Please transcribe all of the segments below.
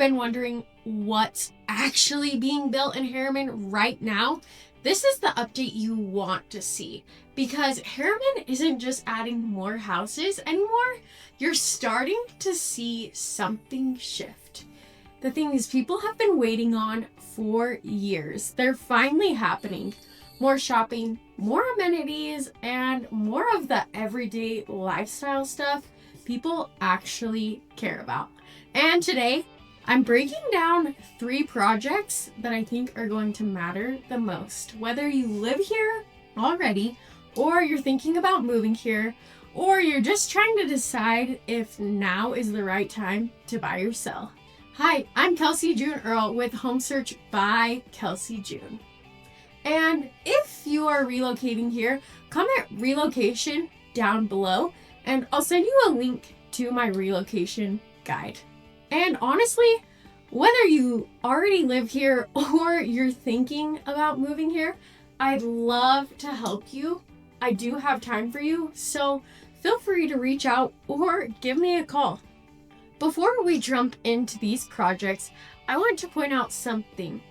been wondering what's actually being built in Herriman right now, this is the update you want to see, because Herriman isn't just adding more houses anymore. You're starting to see something shift. The thing is, people have been waiting on for years. They're finally happening. More shopping, more amenities, and more of the everyday lifestyle stuff people actually care about. And today, I'm breaking down 3 projects that I think are going to matter the most. Whether you live here already, or you're thinking about moving here, or you're just trying to decide if now is the right time to buy or sell. Hi, I'm Kelsey June Earl with Home Search by Kelsey June. And if you are relocating here, comment relocation down below, and I'll send you a link to my relocation guide. And honestly, whether you already live here or you're thinking about moving here, I'd love to help you. I do have time for you, so feel free to reach out or give me a call. Before we jump into these projects, I want to point out something,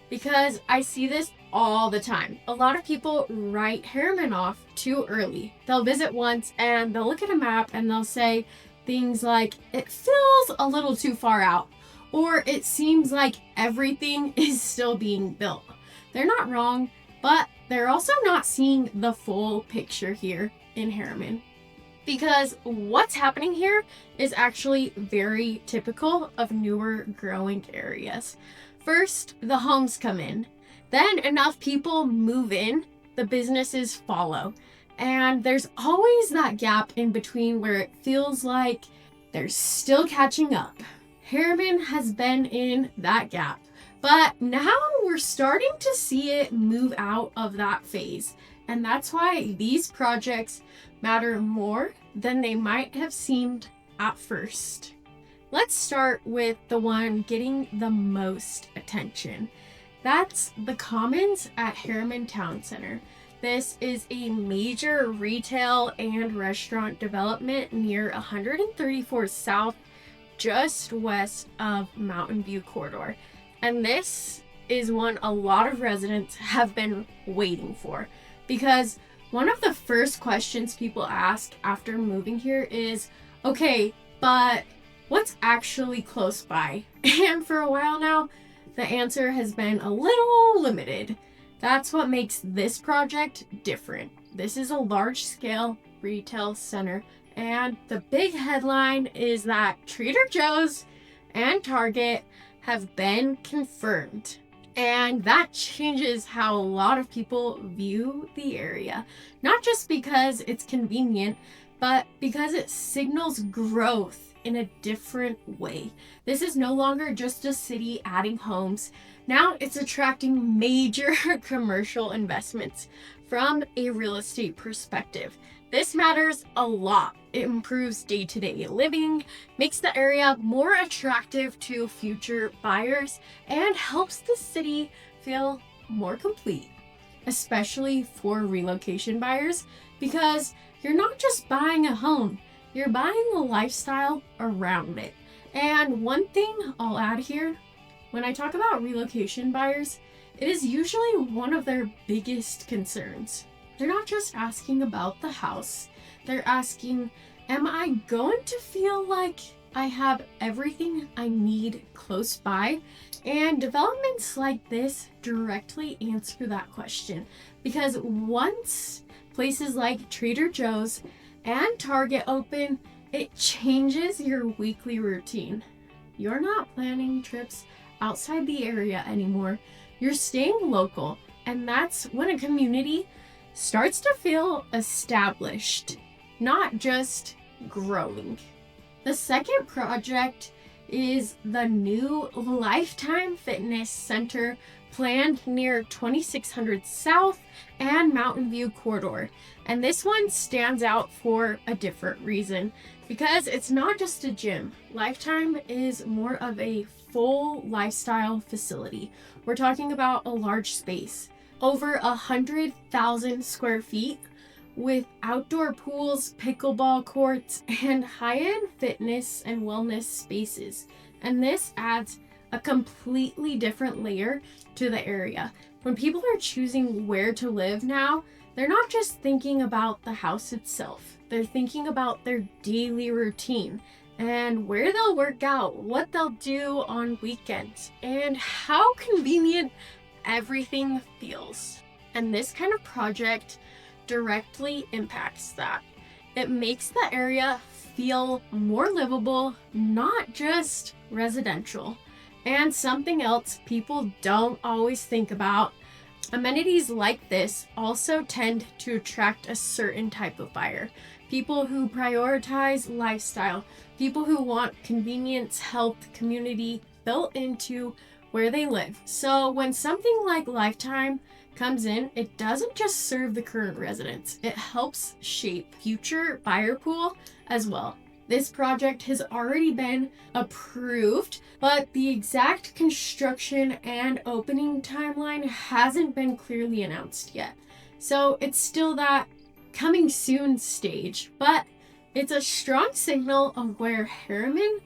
because I see this all the time. A lot of people write Herriman off too early. They'll visit once and they'll look at a map and they'll say things like, it feels a little too far out, or it seems like everything is still being built. They're not wrong, but they're also not seeing the full picture here in Herriman. Because what's happening here is actually very typical of newer growing areas. First, the homes come in. Then enough people move in, the businesses follow. And there's always that gap in between where it feels like they're still catching up. Herriman has been in that gap, but now we're starting to see it move out of that phase. And that's why these projects matter more than they might have seemed at first. Let's start with the one getting the most attention. That's the Commons at Herriman Town Center. This is a major retail and restaurant development near 134 South, just west of Mountain View Corridor. And this is one a lot of residents have been waiting for, because one of the first questions people ask after moving here is, okay, but what's actually close by? And for a while now, the answer has been a little limited. That's what makes this project different. This is a large-scale retail center, and the big headline is that Trader Joe's and Target have been confirmed. And that changes how a lot of people view the area. Not just because it's convenient, but because it signals growth in a different way. This is no longer just a city adding homes. Now it's attracting major commercial investments from a real estate perspective. This matters a lot. It improves day-to-day living, makes the area more attractive to future buyers, and helps the city feel more complete, especially for relocation buyers, because you're not just buying a home, you're buying a lifestyle around it. And one thing I'll add here, when I talk about relocation buyers, it is usually one of their biggest concerns. They're not just asking about the house, they're asking, am I going to feel like I have everything I need close by? And developments like this directly answer that question, because once places like Trader Joe's and Target open, it changes your weekly routine. You're not planning trips outside the area anymore. You're staying local, and that's when a community starts to feel established, not just growing. The second project is the new Lifetime Fitness Center planned near 2600 South and Mountain View Corridor. And this one stands out for a different reason, because it's not just a gym. Lifetime is more of a full lifestyle facility. We're talking about a large space, over 100,000 square feet, with outdoor pools, pickleball courts, and high-end fitness and wellness spaces. And this adds a completely different layer to the area. When people are choosing where to live now, they're not just thinking about the house itself. They're thinking about their daily routine and where they'll work out, what they'll do on weekends, and how convenient everything feels. And this kind of project directly impacts that. It makes the area feel more livable, not just residential. And something else people don't always think about, amenities like this also tend to attract a certain type of buyer. People who prioritize lifestyle, people who want convenience, health, community built into where they live. So when something like Lifetime comes in, it doesn't just serve the current residents, it helps shape future buyer pool as well. This project has already been approved, but the exact construction and opening timeline hasn't been clearly announced yet. So it's still that coming soon stage, but it's a strong signal of where Herriman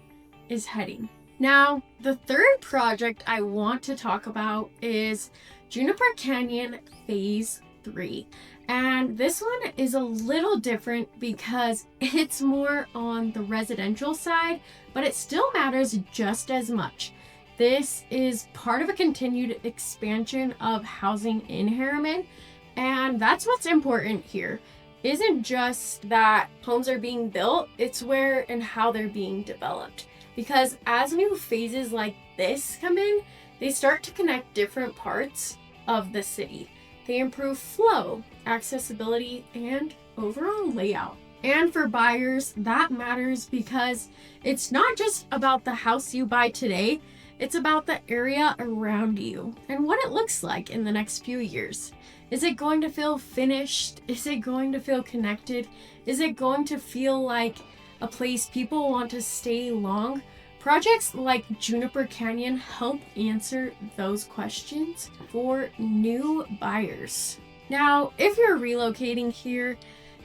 is heading. Now, the third project I want to talk about is Juniper Canyon Phase 3. And this one is a little different because it's more on the residential side, but it still matters just as much. This is part of a continued expansion of housing in Herriman, and that's what's important here. Isn't just that homes are being built, it's where and how they're being developed. Because as new phases like this come in, they start to connect different parts of the city. They improve flow, accessibility, and overall layout. And for buyers, that matters because it's not just about the house you buy today, it's about the area around you and what it looks like in the next few years. Is it going to feel finished? Is it going to feel connected? Is it going to feel like a place people want to stay long? Projects like Juniper Canyon help answer those questions for new buyers. Now, if you're relocating here,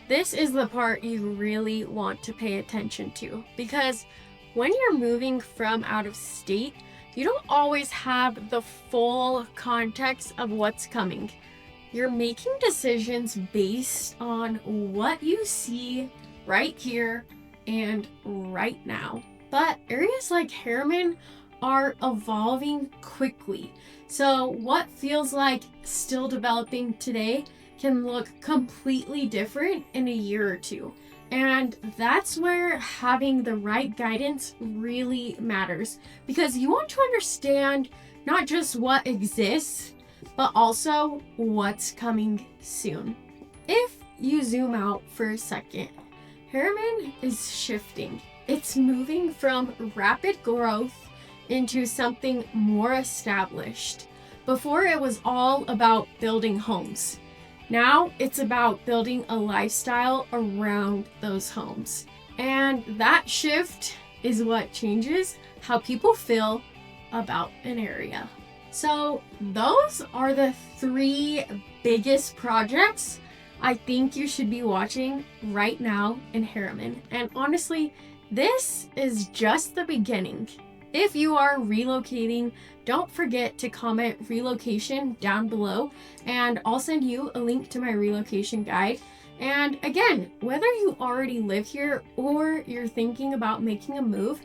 this is the part you really want to pay attention to, because when you're moving from out of state, you don't always have the full context of what's coming. You're making decisions based on what you see right here and right now. But areas like Herriman are evolving quickly. So what feels like still developing today can look completely different in a year or two. And that's where having the right guidance really matters, because you want to understand not just what exists, but also what's coming soon. If you zoom out for a second, Herriman is shifting. It's moving from rapid growth into something more established. Before, it was all about building homes. Now it's about building a lifestyle around those homes. And that shift is what changes how people feel about an area. So those are the 3 biggest projects I think you should be watching right now in Herriman. And honestly, this is just the beginning. If you are relocating, don't forget to comment relocation down below, and I'll send you a link to my relocation guide. And again, whether you already live here or you're thinking about making a move,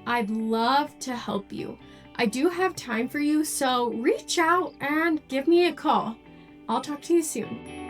I'd love to help you. I do have time for you, so reach out and give me a call. I'll talk to you soon.